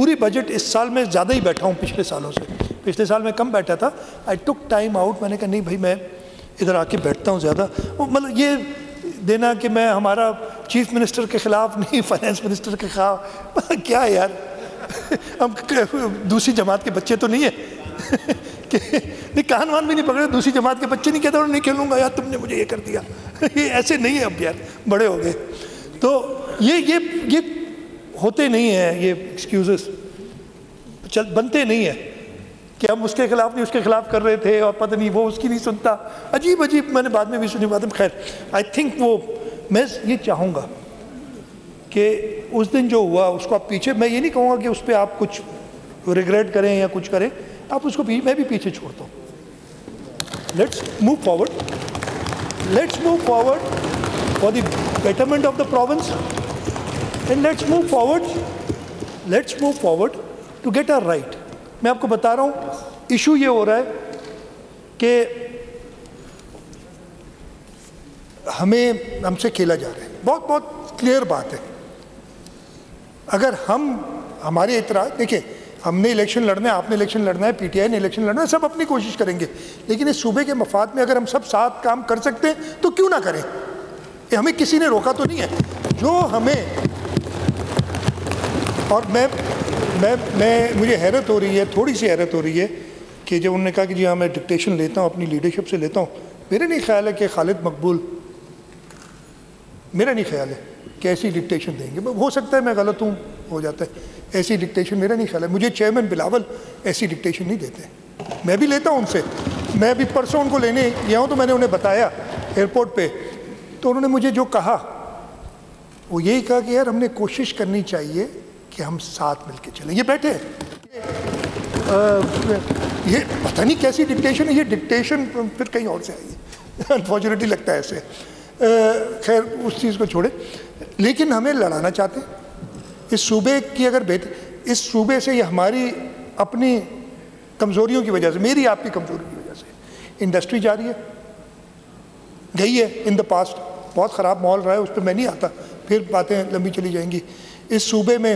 پوری بجٹ اس سال میں زیادہ ہی بیٹھا ہوں پچھلے سالوں سے. پچھلے سال میں کم بیٹھا تھا. آئی ٹک ٹائم آؤٹ. میں نے کہا نہیں بھائی میں ادھر آ کے بیٹھتا ہوں زیادہ. مطلب یہ دینا کہ میں ہمارا چیف منسٹر کے خلاف نہیں, فائنانس منسٹر کے خلاف, کیا ہے یار, ہم دوسری جماعت کے بچے تو نہیں ہیں کہ نہیں, کان وان بھی نہیں پکڑے. دوسری جماعت کے بچے نہیں کہتے اور نہیں کھیلوں گا یار تم نے مجھے یہ کر دیا. یہ ایسے نہیں ہے اب یار, بڑے ہو گئے. تو یہ ہوتے نہیں ہیں یہ ایکسکیوزز, بنتے نہیں ہیں کہ ہم اس کے خلاف نہیں اس کے خلاف کر رہے تھے اور پتہ نہیں وہ اس کی نہیں سنتا. عجیب میں نے بعد میں بھی سنی باتیں. خیر آئی تھنک وہ میں یہ چاہوں گا کہ اس دن جو ہوا اس کو آپ پیچھے, میں یہ نہیں کہوں گا کہ اس پہ آپ کچھ ریگریٹ کریں یا کچھ کریں, آپ اس کو میں بھی پیچھے چھوڑتا ہوں. Let's move forward for the betterment of the province, and let's move forward to get our right. میں آپ کو بتا رہا ہوں ایشو یہ ہو رہا ہے کہ ہم سے کھیلا جا رہا ہے. بہت کلیئر بات ہے. اگر ہمارے اعتراض دیکھیں, ہم نے الیکشن لڑنا ہے, آپ نے الیکشن لڑنا ہے, پی ٹی آئی نے الیکشن لڑنا ہے, سب اپنی کوشش کریں گے, لیکن اس صوبے کے مفاد میں اگر ہم سب ساتھ کام کر سکتے ہیں تو کیوں نہ کریں. ہمیں کسی نے روکا تو نہیں ہے. جو ہمیں, اور مجھے حیرت ہو رہی ہے, تھوڑی سی حیرت ہو رہی ہے کہ جب انہوں نے کہا کہ جی ہاں میں ڈکٹیشن لیتا ہوں, اپنی لیڈرشپ سے لیتا ہوں. میرا نہیں خیال ہے کہ خالد مقبول, میرا نہیں خیال ہے کہ ایسی ڈکٹیشن دیں گے. ہو سکتا ہے میں غلط ہوں, ہو جاتا ہے. ایسی ڈکٹیشن میرا نہیں خیال ہے. مجھے چیئرمین بلاول ایسی ڈکٹیشن نہیں دیتے. میں بھی لیتا ہوں ان سے. میں بھی پرسوں ان کو لینے گیا ہوں تو میں نے انہیں بتایا ایئرپورٹ پہ, تو انہوں نے مجھے جو کہا وہ یہی کہا کہ یار ہم نے کوشش کرنی چاہیے کہ ہم ساتھ مل کے چلیں. یہ بیٹھے یہ پتہ نہیں کیسی ڈکٹیشن ہے. یہ ڈکٹیشن پھر کہیں اور سے آئی ہے, انفارچونیٹلی لگتا ہے ایسے. خیر اس چیز کو چھوڑے, لیکن ہمیں لڑانا چاہتے ہیں اس صوبے کی. اگر اس صوبے سے یہ ہماری اپنی کمزوریوں کی وجہ سے, میری آپ کی کمزوری کی وجہ سے انڈسٹری جا رہی ہے, گئی ہے ان دا پاسٹ. بہت خراب ماحول رہا ہے, اس پہ میں نہیں آتا, پھر باتیں لمبی چلی جائیں گی. اس صوبے میں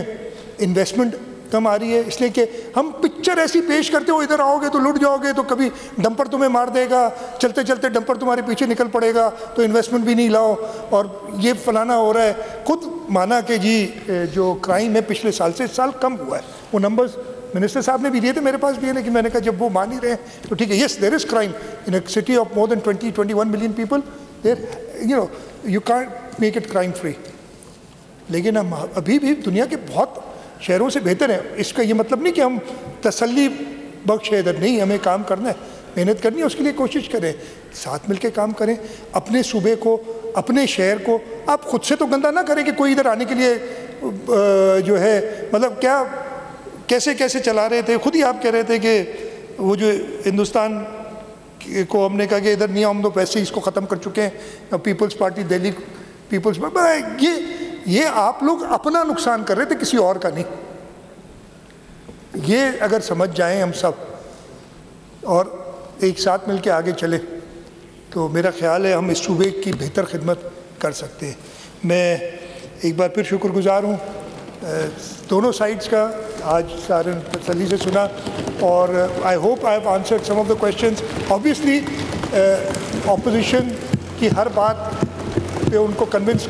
انویسٹمنٹ کم آ رہی ہے, اس لیے کہ ہم پکچر ایسی پیش کرتے ہو, ادھر آؤ گے تو لٹ جاؤ گے, تو کبھی ڈمپر تمہیں مار دے گا, چلتے چلتے ڈمپر تمہارے پیچھے نکل پڑے گا, تو انویسٹمنٹ بھی نہیں لاؤ, اور یہ فلانا ہو رہا ہے. خود مانا کہ جی جو کرائم ہے پچھلے سال سے اس سال کم ہوا ہے. وہ نمبرز منسٹر صاحب نے بھی دیے تھے, میرے پاس بھی ہے, لیکن میں نے کہا جب وہ مان ہی رہے ہیں تو ٹھیک ہے. Yes there is crime in a city of more than 21 million people, there you can't make it crime free. لیکن ہم ابھی بھی دنیا کے بہت شہروں سے بہتر ہیں. اس کا یہ مطلب نہیں کہ ہم تسلی بخش ہے ادھر, نہیں, ہمیں کام کرنا ہے, محنت کرنی ہے, اس کے لیے کوشش کریں, ساتھ مل کے کام کریں. اپنے صوبے کو, اپنے شہر کو آپ خود سے تو گندہ نہ کریں کہ کوئی ادھر آنے کے لیے جو ہے مطلب کیا کیسے چلا رہے تھے. خود ہی آپ کہہ رہے تھے کہ وہ جو ہندوستان کو ہم نے کہا کہ ادھر نہیں, ہم تو ویسے ہی اس کو ختم کر چکے ہیں, پیپلز پارٹی دہلی پیپلز پارٹی. یہ آپ لوگ اپنا نقصان کر رہے تھے, کسی اور کا نہیں. یہ اگر سمجھ جائیں ہم سب اور ایک ساتھ مل کے آگے چلیں تو میرا خیال ہے ہم اس صوبے کی بہتر خدمت کر سکتے ہیں. میں ایک بار پھر شکر گزار ہوں دونوں سائڈس کا. آج سارے تسلی سے سنا, اور I hope I have answered some of the questions. Obviously opposition کی ہر بات پہ ان کو کنونس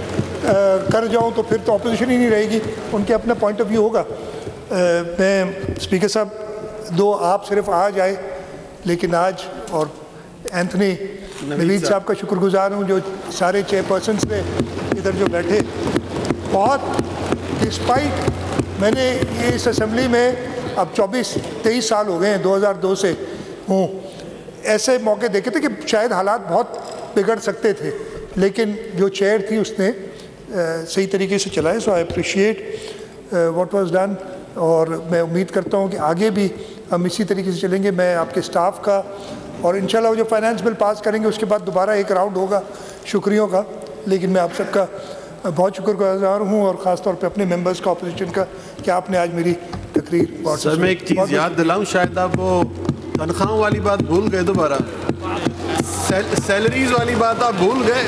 کر جاؤں تو پھر تو اپوزیشن ہی نہیں رہے گی, ان کے اپنا پوائنٹ آف ویو ہوگا. میں اسپیکر صاحب, دو آپ صرف آج آئے, لیکن آج اور اینتھنی نوید صاحب کا شکر گزار ہوں جو سارے چیئر پرسنس تھے ادھر جو بیٹھے. بہت ڈسپائٹ, میں نے اس اسمبلی میں اب 23 سال ہو گئے ہیں, 2002 سے ہوں, ایسے موقع دیکھے تھے کہ شاید حالات بہت بگڑ سکتے تھے, لیکن جو چیئر تھی اس نے صحیح طریقے سے چلائے. So I appreciate what was done, اور میں امید کرتا ہوں کہ آگے بھی ہم اسی طریقے سے چلیں گے. میں آپ کے اسٹاف کا, اور انشاءاللہ وہ جو فائنانس بل پاس کریں گے اس کے بعد دوبارہ ایک راؤنڈ ہوگا شکریوں کا, لیکن میں آپ سب کا بہت شکر گزار ہوں, اور خاص طور پہ اپنے ممبرس کا, اپوزیشن کا, کہ آپ نے آج میری تقریر بہت. سر میں ایک چیز یاد دلاؤں, شاید آپ وہ تنخواہوں والی بات بھول گئے, دوبارہ سیلریز والی بات آپ بھول گئے.